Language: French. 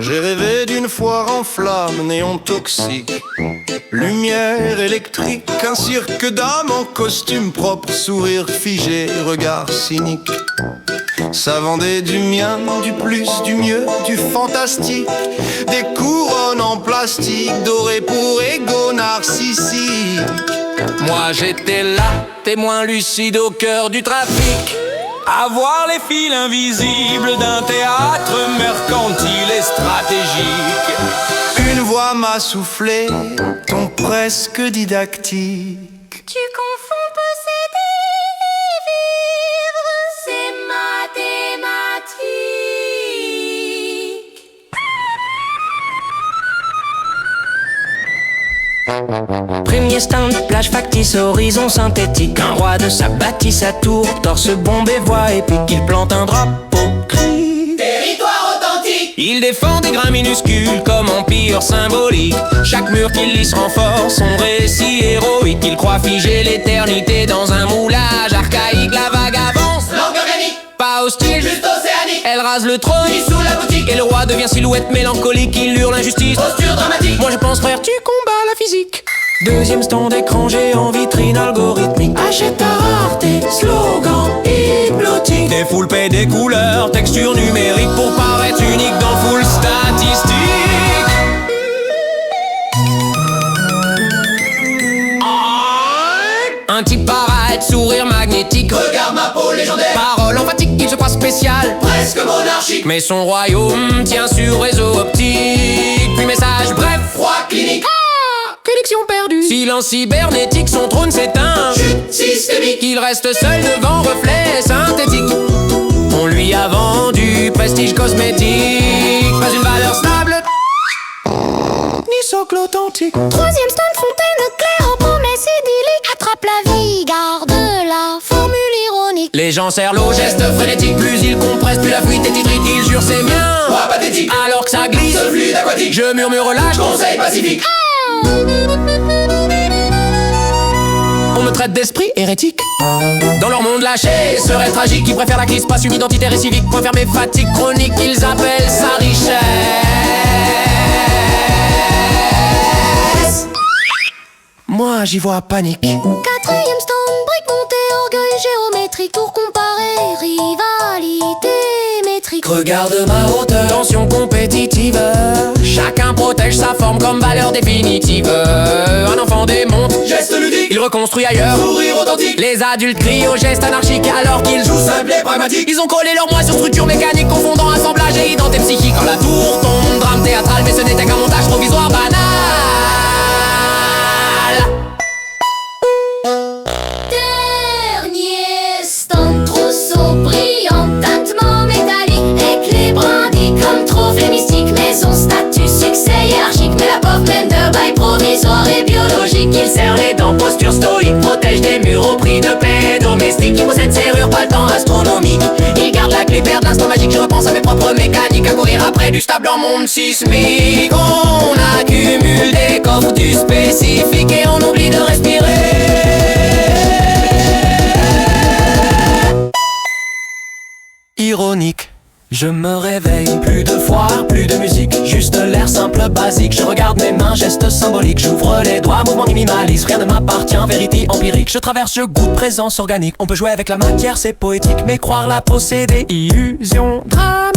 J'ai rêvé d'une foire en flammes, néon toxique, lumière électrique, un cirque d'âmes en costume propre, sourire figé, regard cynique. Ça vendait du mien, du plus, du mieux, du fantastique, des couronnes en plastique, dorées pour égo narcissique. Moi j'étais là, témoin lucide au cœur du trafic, à voir les fils invisibles d'un théâtre mercantile et stratégique. Une voix m'a soufflé, ton presque didactique. Tu confonds posséder et vivre, c'est mathématique. Premier stand, plage factice, horizon synthétique. Un roi de sa bâtisse à tour, torse bombé, voix épique. Il plante un drapeau, crie territoire authentique. Il défend des grains minuscules comme empire symbolique. Chaque mur qu'il lisse renforce son récit héroïque. Il croit figer l'éternité dans un moulage archaïque. La vague avance, Langue organique, pas hostile, juste océanique. elle rase le trône, Sous la boutique, et le roi devient silhouette mélancolique. Il hurle l'injustice, posture dramatique. moi je pense frère tu combats la physique. Deuxième stand écran géant, vitrine algorithmique. Achète ta rareté, slogan hypnotique. Des full pay, des couleurs, texture numérique pour paraître unique dans full statistique. Un type paraît, sourire magnétique. Regarde ma peau légendaire, Parole emphatique, il se croit spécial, presque monarchique. mais son royaume tient sur réseau optique. Puis message bref, Froid clinique, connexion perdue. Silence cybernétique, son trône s'éteint. chute systémique. Il reste seul devant reflet synthétique. On lui a vendu prestige cosmétique. Pas une valeur stable, ni socle authentique. Troisième stand, fontaine claire en promesse idyllique. Attrape la vie, garde la formule ironique. Les gens serrent l'eau, geste frénétique. Plus il compresse, plus la fuite est titrite. Il jure c'est bien, Froid pathétique, alors que ça glisse. seul fluide aquatique. Je murmure lâche, Conseil pacifique, on me traite d'esprit hérétique. Dans leur monde lâché, serait tragique. Ils préfèrent la crise, passe une identitaire et civique. Préfèrent mes fatigues chroniques, ils appellent ça richesse. Moi j'y vois panique. Quatrième stand, brique montée, orgueil géométrique. Pour comparer, rivalité métrique. Regarde ma hauteur, tension compétitive. Chacun protège sa forme comme valeur définitive. Un enfant démonte, geste ludique, il reconstruit ailleurs. sourire authentique. Les adultes crient au geste anarchique alors qu'ils jouent Simple et pragmatique, Ils ont collé leurs moyens sur structure mécanique, confondant assemblage et identité psychique. Quand la tour tombe, drame théâtral, mais ce n'était qu'un montage provisoire banal. Dernier stand, trousseau brillant, tintement métallique. Avec les brindilles comme trophée mystique. Mais son statut succès hiérarchique. Mais la pauvre mène de bail provisoire et biologique. Il serre les dents, posture stoïque, protège des murs au prix de paix domestique. Il possède serrure, pas le temps astronomique. Il garde la clé, perd l'instant magique. Je repense à mes propres mécaniques, à courir après du stable en monde sismique. On accumule des coffres du spécifique et on oublie de respirer. Ironique. Je me réveille, plus de foire, plus de musique, juste l'air simple, basique. Je regarde mes mains, gestes symboliques, j'ouvre les doigts, mouvement minimaliste. Rien ne m'appartient, vérité empirique. Je traverse, je goûte présence organique. On peut jouer avec la matière, c'est poétique, mais croire la posséder, illusion dramatique.